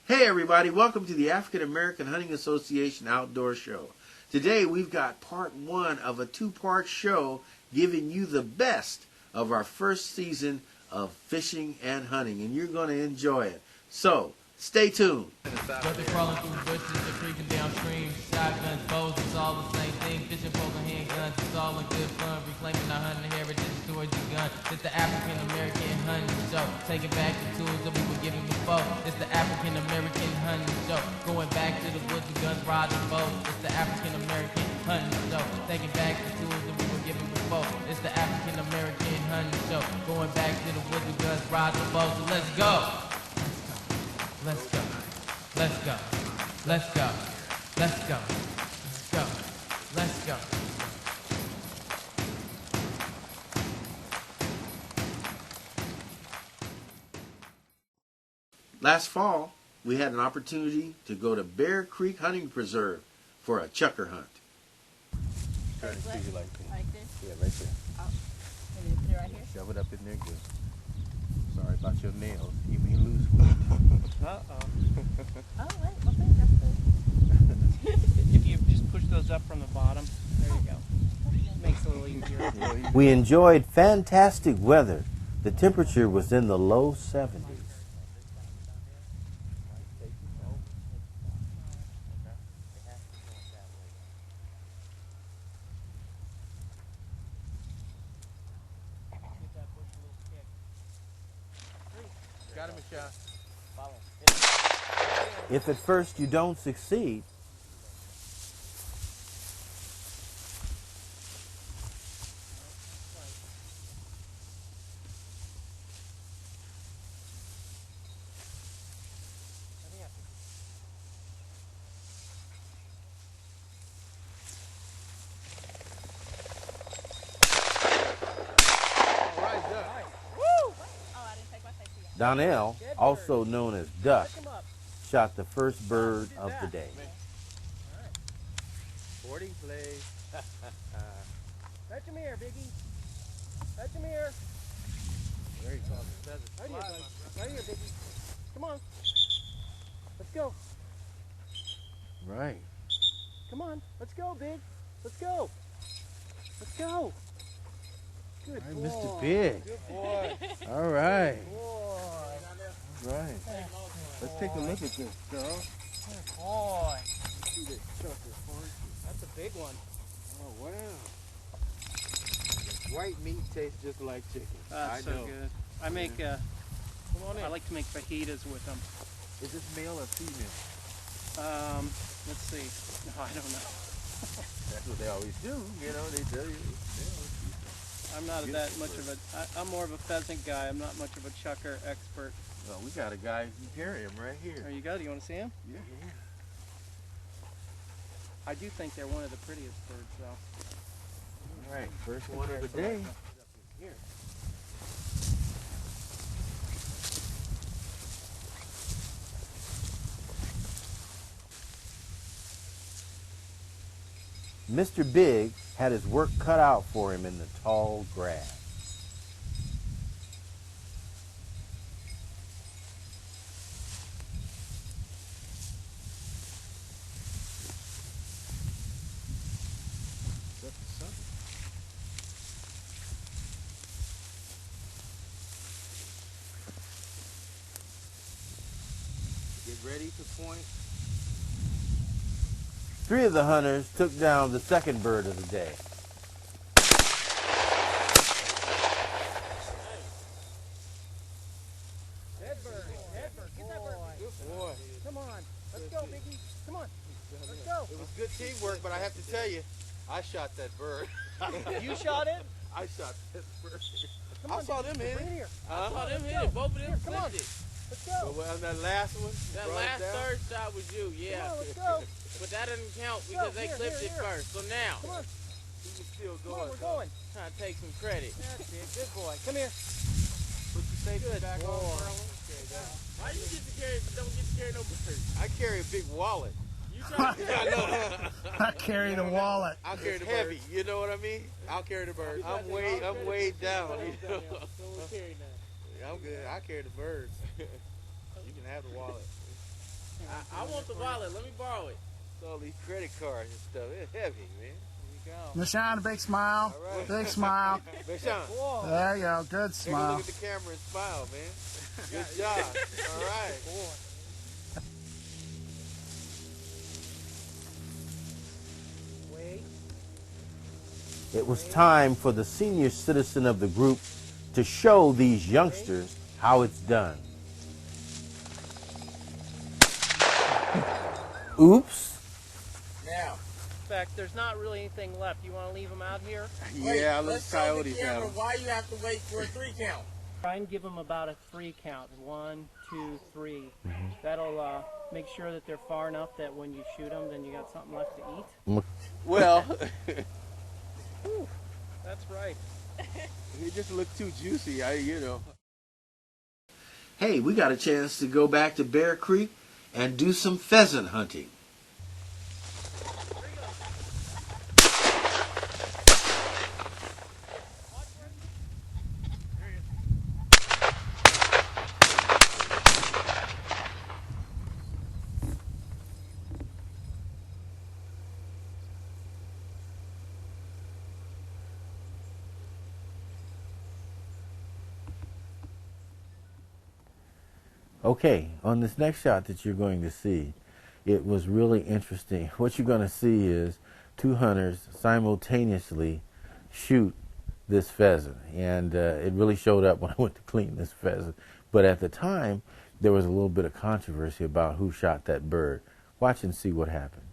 Hey everybody, welcome to the African American Hunting Association Outdoor Show. Today we've got part one of a two-part show giving you the best of our first season of fishing and hunting, and you're going to enjoy it. So, stay tuned. Whether crawling through bushes or creeping downstream, shotguns, bows, it's all the same thing. Fishing, poking, handguns, it's all in good fun. Reclaiming our hunting heritage, towards the gun. It's the African American hunting show. Taking back the tools that we were given before. It's the African American hunting show. Going back to the woods and guns, riding bows. It's the African American hunting show. Taking back the tools that we were given before. It's the African American hunting show. Going back to the woods and guns, riding bows. So let's go. Let's go. Let's go. Let's go. Let's go. Let's go. Let's go. Last fall, we had an opportunity to go to Bear Creek Hunting Preserve for a chucker hunt. Try to see you like this. Like this? Yeah, right there. Oh. And then put it right here? Shove it up in there good. Sorry about your nails. You may lose one. Oh, wait. Okay, that's good. If you just push those up from the bottom, there you go. Makes it a little easier. We enjoyed fantastic weather. The temperature was in the low 70s. Got him a shot. If at first you don't succeed, Donnell, also known as Duck, shot the first bird of the day. Boarding play. Fetch him here, Biggie. Fetch him here. Very soft. Right here, buddy. Right here, Biggie. Come on. Let's go. Right. Come on. Let's go, Big. Let's go. Let's go. Good All right, boy. Mr. Big. Good boy. All right. Boy. Right. Let's take a look at this, girl. Good boy. See this chucker for That's a big one. Oh, wow. White meat tastes just like chicken. That's so good. I make, I like to make fajitas with them. Is this male or female? Let's see. No, I don't know. That's what they always do. You know, they tell you. I'm not that much of a, I'm more of a pheasant guy. I'm not much of a chucker expert. Well, we got a guy who can carry him right here. There you go. Do you want to see him? Yeah. I do think they're one of the prettiest birds, though. All right, first one of the day. Here. Mr. Big had his work cut out for him in the tall grass. Get ready to point. 3 of the hunters took down the second bird of the day. Dead bird. Dead bird. Get that bird. Good boy. Come on. Let's go, Biggie. Come on. Let's go. It was good teamwork, but I have to tell you, I shot that bird. You shot it? I shot that bird. Come I on, saw Biggie. them hit Bring it. it here. Huh? Oh, them Let's hit go. it. Both of them Here, come on. flipped it. Let's go. But well, that last one, That brought it last down. third shot was you, yeah. Come on, let's go. But that doesn't count Go. because they Here, clipped here, it here. first. So now, Come on. He was still Come on, going. we're going. trying to take some credit. That's it. Good boy. Come here. Put the safety Good back boy. on, Merlin. Okay, that- Why you get to carry, don't get to carry no bird? I carry a big wallet. You try to I carry the wallet. I'll carry the heavy. You know what I mean? I'll carry the bird. I'm way down. You know? So we'll carry that. I'm good. I carry the birds. You can have the wallet. I want the wallet. Let me borrow it. It's all these credit cards and stuff. It's heavy, man. Michonne, a big smile. All right. Big smile. Big Sean, There you go. Good take a smile. look at the camera and smile, man. Good job. All right. It was time for the senior citizen of the group to show these youngsters how it's done. Oops. Now, In fact, there's not really anything left. You want to leave them out here? Yeah, Let's show the camera why you have to wait for a 3 count. Try and give them about a 3 count. 1, 2, 3. That'll make sure that they're far enough that when you shoot them, then you got something left to eat. Well, That's right. it just looked too juicy. Hey, we got a chance to go back to Bear Creek and do some pheasant hunting. Okay, on this next shot that you're going to see, it was really interesting. What you're going to see is 2 hunters simultaneously shoot this pheasant. And it really showed up when I went to clean this pheasant. But at the time, there was a little bit of controversy about who shot that bird. Watch and see what happens.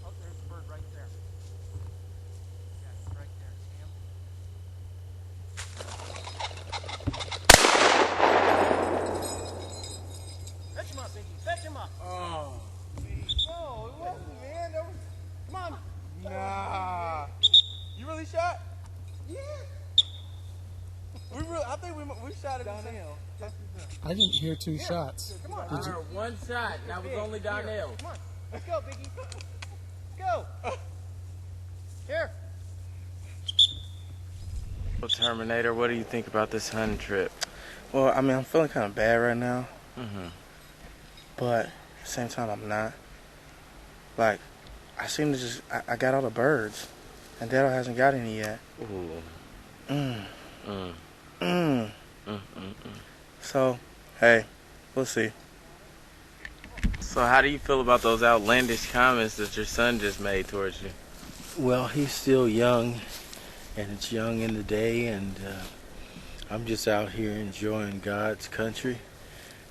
Oh, there's the bird right there. Yeah, right there. See him? Fetch him up, Biggie. Fetch him up. Oh. No, it wasn't, man. That was... Come on. Nah. You really shot? Yeah. I think we shot it downhill. I didn't hear 2 shots. Come on. Did you? heard 1 shot. And that was only Darnell. Come on. Let's go, Biggie. Let's go. Here. Well, Terminator, what do you think about this hunting trip? Well, I mean, I'm feeling kind of bad right now, Mm-hmm. but at the same time, I'm not. Like, I seem to just, I got all the birds, and Dado hasn't got any yet. Ooh. Mm. Mm. Mm. Mm. So, hey, we'll see. So how do you feel about those outlandish comments that your son just made towards you? Well, he's still young, and it's young in the day, and I'm just out here enjoying God's country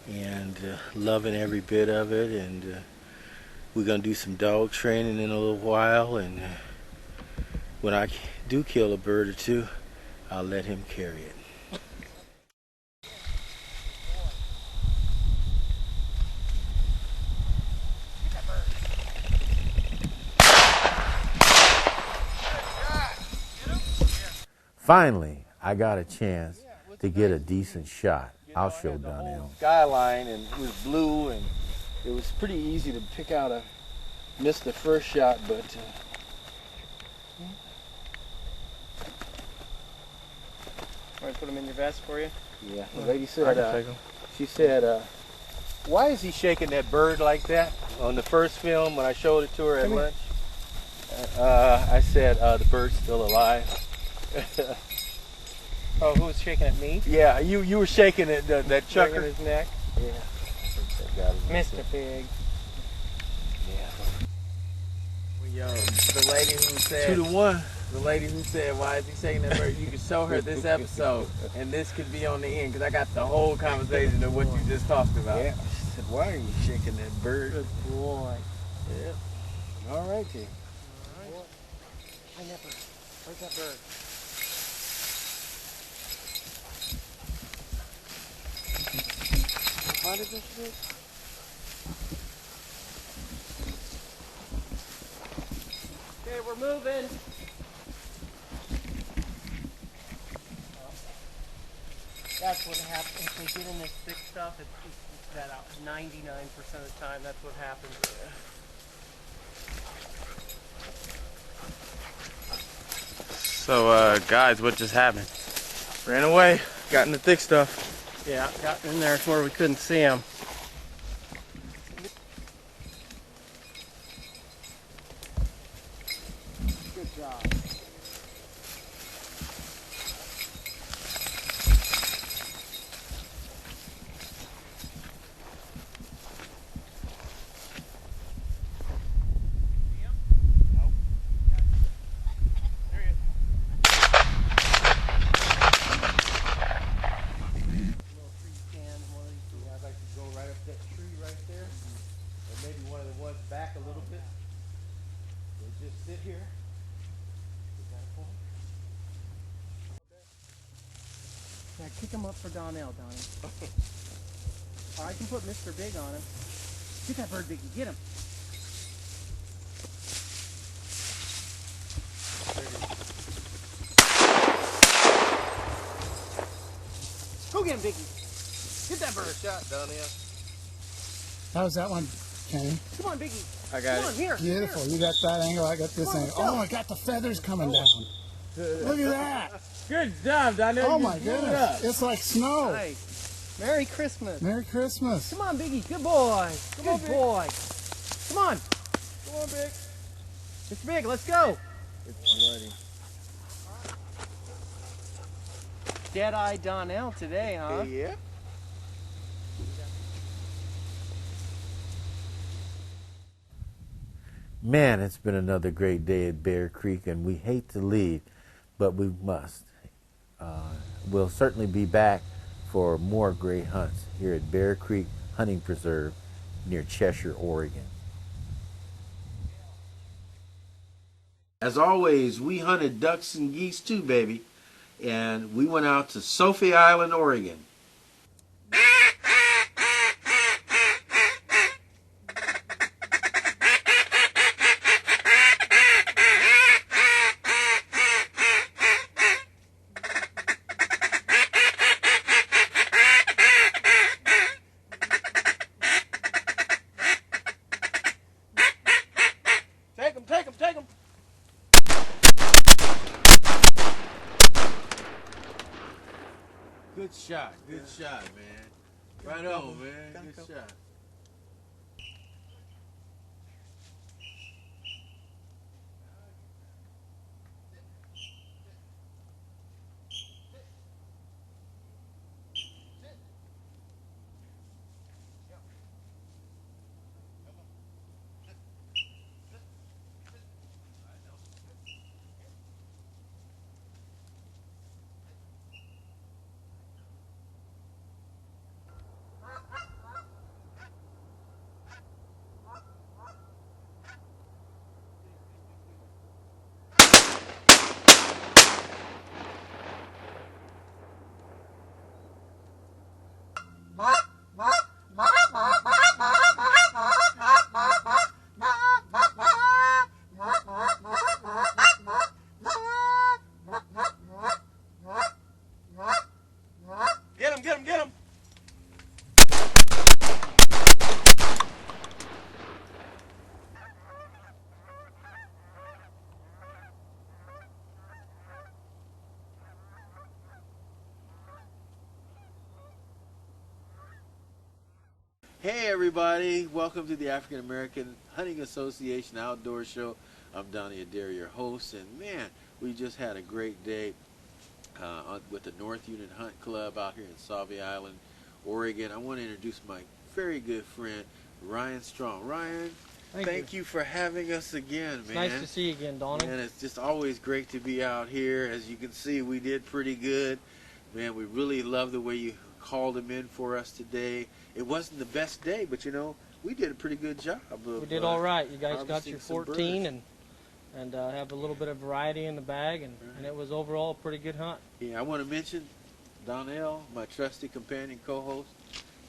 and loving every bit of it. And we're going to do some dog training in a little while, and when I do kill a bird or two, I'll let him carry it. Finally, I got a chance to get a decent shot. I'll show Donnell. Skyline, and it was blue, and it was pretty easy to pick out a... Missed the first shot, but... Want to put them in your vest for you? Yeah, the lady I said, can take 'em. she said, why is he shaking that bird like that? On the first film, when I showed it to her at lunch, I said, the bird's still alive. Oh, who was shaking at me? Yeah, you were shaking it, that Shaking chucker. his neck. Yeah. Mr. Pig. Yo, the lady who said... 2-1. The lady who said, why is he shaking that bird? You can show her this episode, and this could be on the end, because I got the whole conversation of what you just talked about. Yeah. She said, why are you shaking that bird? Good boy. Yeah. All right, T. Find that bird. Where's that bird? Find it, Mr. Pig? Okay, we're moving. That's what happens. If they get in this thick stuff, it's that out 99% of the time, that's what happens. So, guys, what just happened? Ran away. Got in the thick stuff. Yeah, got in there to where we couldn't see him. Good job. I'd like to go right up that tree right there, or maybe one of the ones back a little bit. We'll just sit here. Is that a point? Yeah, kick him up for Donnell, Donnie. Or I can put Mr. Big on him. Get that bird, Biggie. Get him. Go get him, Biggie. Get that bird. Shot, Donnell. How's that one, Kenny? Come on, Biggie. I got Come on, here. Beautiful. Here. You got that angle, I got this Come on, angle. let's go. Oh, I got the feathers coming down. Look at that. Good job, Donnell. Oh You my blew it goodness. up. It's like snow. Nice. Merry Christmas. Merry Christmas. Come on, Biggie. Good boy. Good boy. Come on. Come on, Big. Mr. Big, let's go. It's bloody. Dead-Eye Donnell today, huh? Yeah. Man, it's been another great day at Bear Creek, and we hate to leave, but we must. We'll certainly be back for more great hunts here at Bear Creek Hunting Preserve near Cheshire, Oregon. As always, we hunted ducks and geese too, baby, and we went out to Sophie Island, Oregon. Take him. Good shot, man. Right on, man. Good shot. Get him. Hey everybody, welcome to the African American Hunting Association Outdoor Show. I'm Donnie Adair, your host, and man, we just had a great day with the North Unit Hunt Club out here in Sauvie Island, Oregon. I want to introduce my very good friend, Ryan Strong. Ryan, thank you for having us again, man. Nice to see you again, Donnie. And it's just always great to be out here. As you can see, we did pretty good. Man, we really love the way you called him in for us today. It wasn't the best day, but you know, we did a pretty good job. We did all right. You guys got harvesting your some 14 birds. and have a little bit of variety in the bag, and it was overall a pretty good hunt. Yeah, I want to mention Donnell, my trusty companion co-host,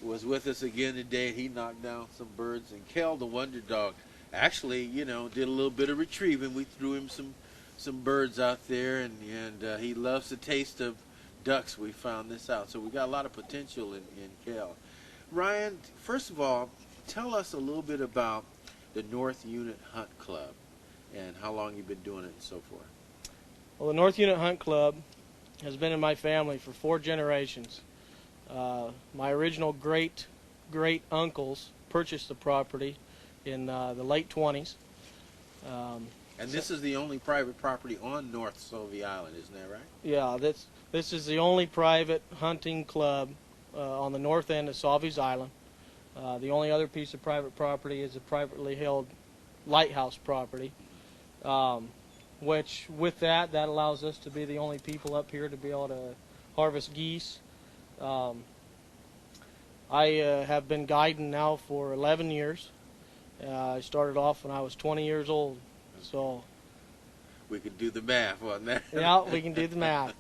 was with us again today. He knocked down some birds, and Kel, the Wonder Dog, actually, you know, did a little bit of retrieving. We threw him some birds out there, and he loves the taste of ducks. We found this out, so we got a lot of potential in Kel. Ryan, first of all, tell us a little bit about the North Unit Hunt Club and how long you've been doing it and so forth. Well, the North Unit Hunt Club has been in my family for 4 generations. My original great uncles purchased the property in the late 20s. And this is the only private property on North Sylvie Island, isn't that right? Yeah, this is the only private hunting club on the north end of Sylvie's Island. The only other piece of private property is a privately held lighthouse property, which with that allows us to be the only people up here to be able to harvest geese. I have been guiding now for 11 years. I started off when I was 20 years old, so we could do the math on that. Yeah, we can do the math.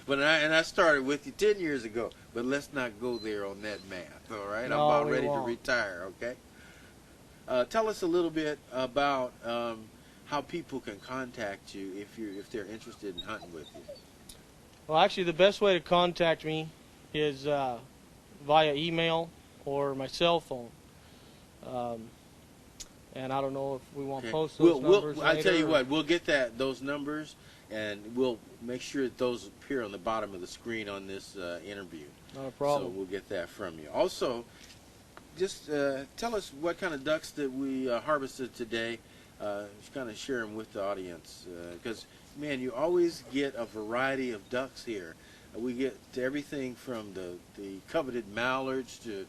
But I started with you 10 years ago, but let's not go there on that math, all right? No, I'm about we ready won't. to retire, okay? Tell us a little bit about how people can contact you if they're interested in hunting with you. Well, actually, the best way to contact me is via email or my cell phone. And I don't know if we want to post those numbers I tell you later, what, we'll get those numbers, and we'll make sure that those appear on the bottom of the screen on this interview. Not a problem. So we'll get that from you. Also, just tell us what kind of ducks that we harvested today. Just kind of share them with the audience, because man, you always get a variety of ducks here. We get everything from the coveted mallards to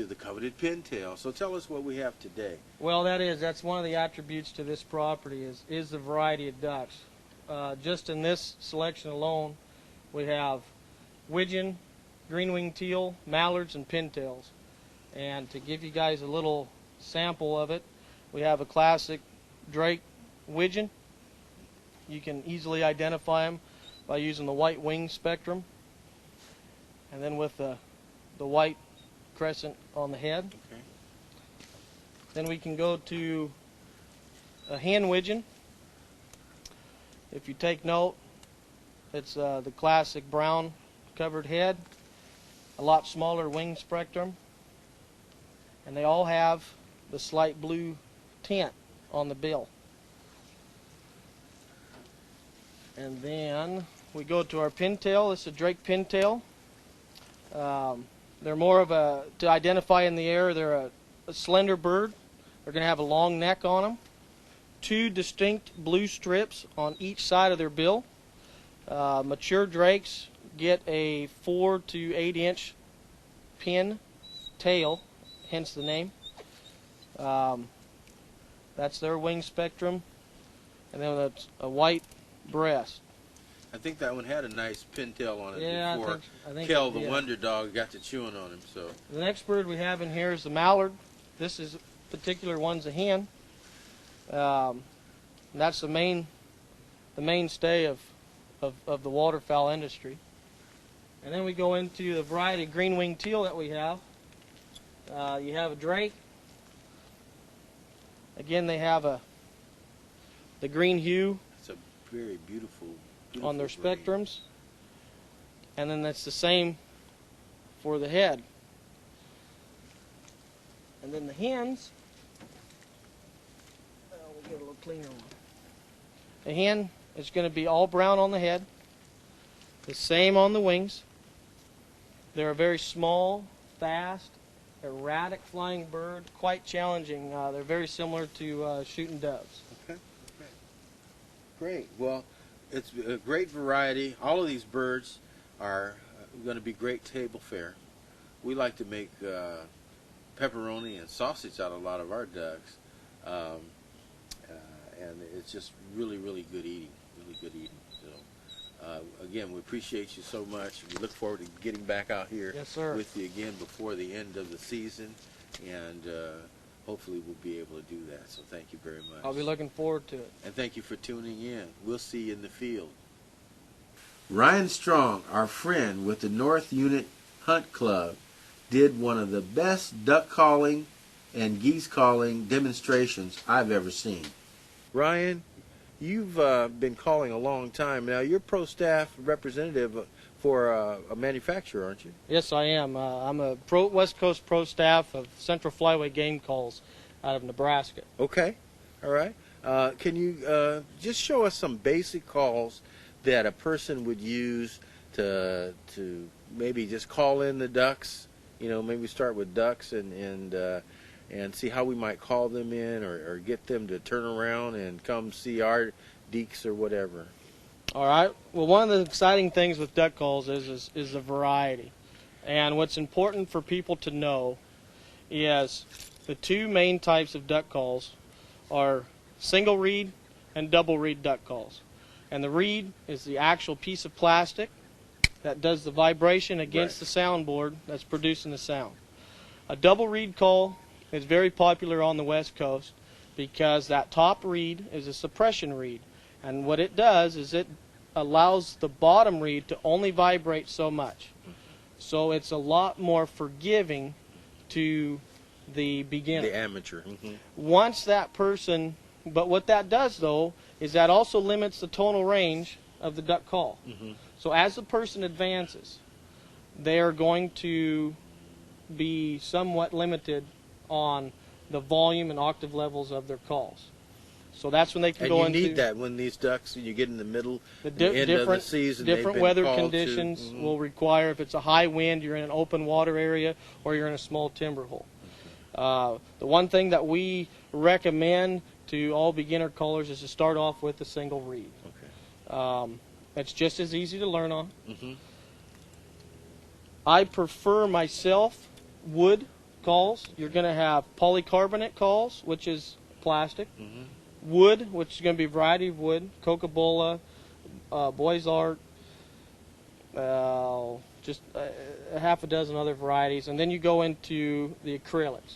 the coveted pintail. So tell us what we have today. Well, that's one of the attributes to this property is the variety of ducks. Just in this selection alone, we have widgeon, green-winged teal, mallards, and pintails. And to give you guys a little sample of it, we have a classic Drake widgeon. You can easily identify them by using the white wing spectrum, and then with the white crescent on the head. Okay. Then we can go to a hen widgeon. If you take note, it's the classic brown covered head, a lot smaller wing spectrum, and they all have the slight blue tint on the bill. And then we go to our pintail. This is a Drake pintail. They're more of to identify in the air, they're a slender bird. They're going to have a long neck on them. 2 distinct blue strips on each side of their bill. Mature drakes get a 4 to 8 inch pin tail, hence the name. That's their wing spectrum. And then that's a white breast. I think that one had a nice pintail on it before I think Kel, the Wonder Dog, got to chewing on him. So the next bird we have in here is the mallard. This particular one's a hen. And that's the mainstay of the waterfowl industry. And then we go into the variety of green-winged teal that we have. You have a drake. Again, they have the green hue. it's a very beautiful on their green. spectrums, and then that's the same for the head. And then the hens, we'll get a little cleaner one. The hen is going to be all brown on the head, the same on the wings. They're a very small, fast, erratic flying bird, quite challenging. They're very similar to shooting doves. Okay. Great. Well, it's a great variety. All of these birds are going to be great table fare. We like to make pepperoni and sausage out of a lot of our ducks, and it's just really, really good eating. Really good eating. So, again, we appreciate you so much. We look forward to getting back out here Yes, sir. with you again before the end of the season, and hopefully we'll be able to do that. So thank you very much. I'll be looking forward to it. And thank you for tuning in. We'll see you in the field. Ryan Strong, our friend with the North Unit Hunt Club, did one of the best duck calling and geese calling demonstrations I've ever seen. Ryan, you've been calling a long time now. You're pro staff representative for a manufacturer, aren't you? Yes, I am. I'm a West Coast pro staff of Central Flyway Game Calls out of Nebraska. Okay. All right. Can you just show us some basic calls that a person would use to maybe just call in the ducks? You know, maybe start with ducks and see how we might call them in or get them to turn around and come see our deeks or whatever. All right. Well, one of the exciting things with duck calls is the variety. And what's important for people to know is the two main types of duck calls are single reed and double reed duck calls. And the reed is the actual piece of plastic that does the vibration against the soundboard that's producing the sound. A double reed call is very popular on the West Coast because that top reed is a suppression reed. And what it does is it allows the bottom reed to only vibrate so much. So it's a lot more forgiving to the beginner. The amateur. Once that person, but what that does though is that also limits the tonal range of the duck call. So as the person advances, they are going to be somewhat limited on the volume and octave levels of their calls. So that's when they can go into... And you need that when these ducks, you get in the middle, the end of the season. Different weather conditions will require, if it's a high wind, you're in an open water area, or you're in a small timber hole. The one thing that we recommend to all beginner callers is to start off with a single reed. It's just as easy to learn on. I prefer myself wood calls. You're going to have polycarbonate calls, which is plastic. Wood, which is going to be a variety of wood. Coca-Cola, Boys Art, just a half a dozen other varieties. And then you go into the acrylics.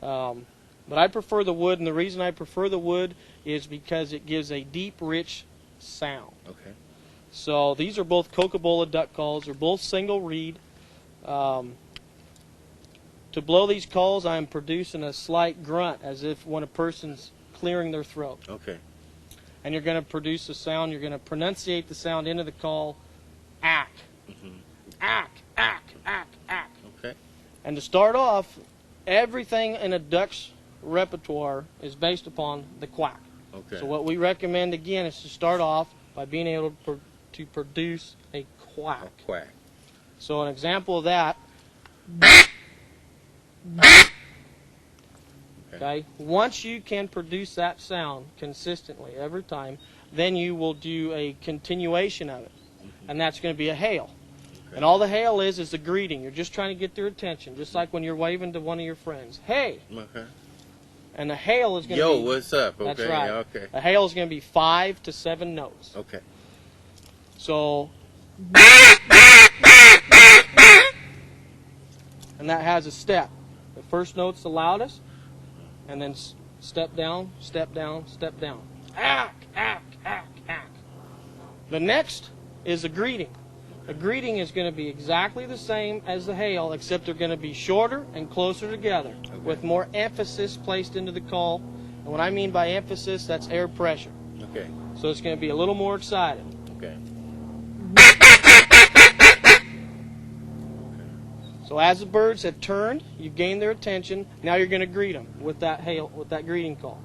But I prefer the wood, and the reason I prefer the wood is because it gives a deep, rich sound. So these are both Coca-Cola duck calls. They're both single reed. To blow these calls, I'm producing a slight grunt, as if when a person's clearing their throat. And you're going to produce a sound. You're going to pronunciate the sound into the call, ack. Ack, ack, ack, ack. And to start off, everything in a duck's repertoire is based upon the quack. So what we recommend, again, is to start off by being able to produce a quack. So an example of that... Once you can produce that sound consistently every time, then you will do a continuation of it. And that's going to be a hail. And all the hail is a greeting. You're just trying to get their attention, just like when you're waving to one of your friends. Hey! And the hail is going to be... Yo, what's up? That's right. The hail is going to be 5 to 7 notes. So... And that has a step. The first note's the loudest, and then step down, step down, step down. Ack, ack, ack, ack. The next is a greeting. A greeting is going to be exactly the same as the hail, except they're going to be shorter and closer together, with more emphasis placed into the call. And what I mean by emphasis, that's air pressure. So it's going to be a little more excited. So as the birds have turned, you've gained their attention. Now you're going to greet them with that hail, with that greeting call.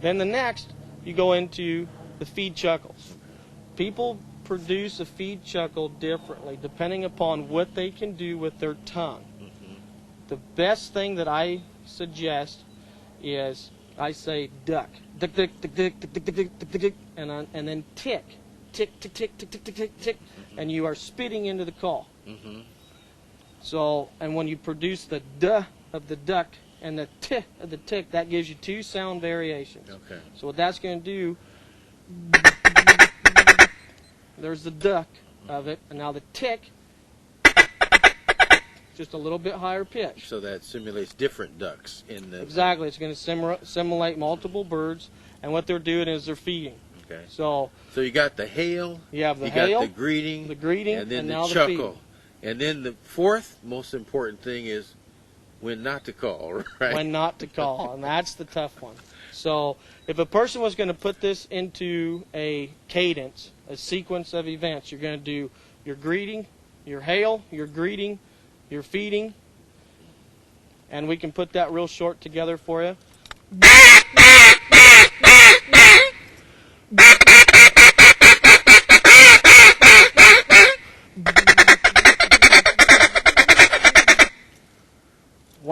Then the next, you go into the feed chuckles. People produce a feed chuckle differently depending upon what they can do with their tongue. The best thing that I suggest is I say duck, duck, duck, duck, duck, duck, duck, duck, duck, duck, and then tick, tick, tick, tick, tick, tick, tick, tick, tick, and you are spitting into the call. So, and when you produce the duh of the duck and the tick of the tick, that gives you two sound variations. So what that's going to do, there's the duck of it, and now the tick, just a little bit higher pitch. So that simulates different ducks in the... Exactly. It's going to simulate multiple birds, and what they're doing is they're feeding. So you got the hail, you have the hail, got the greeting, and then now the chuckle. And then the fourth most important thing is when not to call, right? When not to call, and that's the tough one. So if a person was going to put this into a cadence, a sequence of events, you're going to do your greeting, your hail, your greeting, your feeding, and we can put that real short together for you.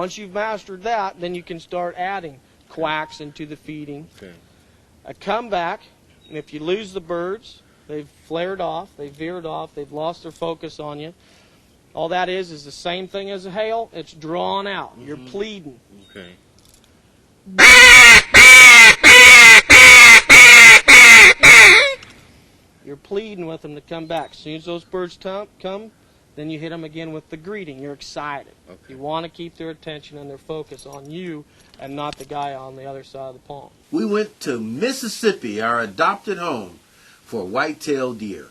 Once you've mastered that, then you can start adding quacks into the feeding. Okay. A comeback, and if you lose the birds, they've flared off, they've veered off, they've lost their focus on you. All that is the same thing as a hail. It's drawn out. You're pleading. Okay. You're pleading with them to come back. As soon as those birds come, then you hit them again with the greeting. You're excited. Okay. You want to keep their attention and their focus on you and not the guy on the other side of the pond. We went to Mississippi, our adopted home, for white-tailed deer.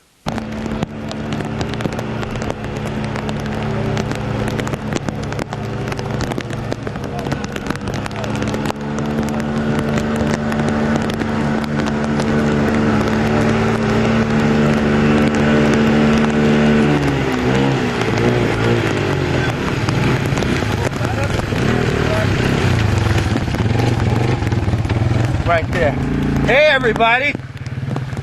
Right there. Hey everybody!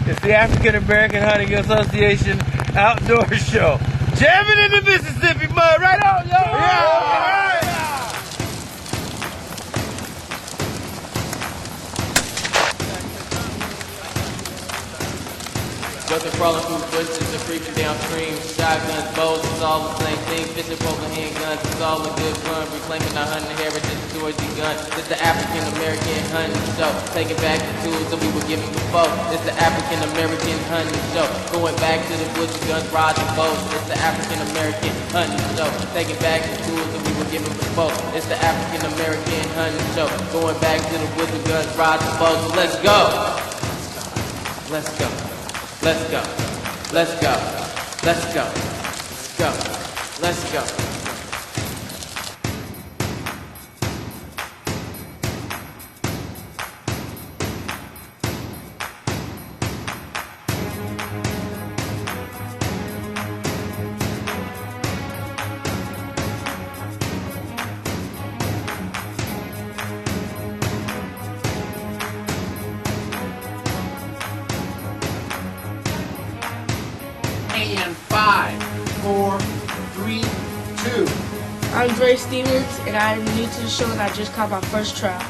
It's the African American Hunting Association Outdoor Show. Jamming in the Mississippi mud, right on, yo! Yeah! Ducking, crawling through bushes and creeping downstream. Shotguns, bows, it's all the same thing. Fishing, poking, handguns, it's all a good fun. Reclaiming our hunting heritage, stories begun. It's the African American hunting show. Taking back the tools that we were given before. It's the African American hunting show. Going back to the woods with guns, rods, and bows. It's the African American hunting show. Taking back the tools that we were given before. It's the African American hunting show. Going back to the woods with guns, rods, and bows. Let's go. Let's go. Let's go. Let's go. Let's go. Let's go. Let's go. And 5, 4, 3, 2. I'm Dre Stevens, and I'm new to the show, and I just caught my first trout.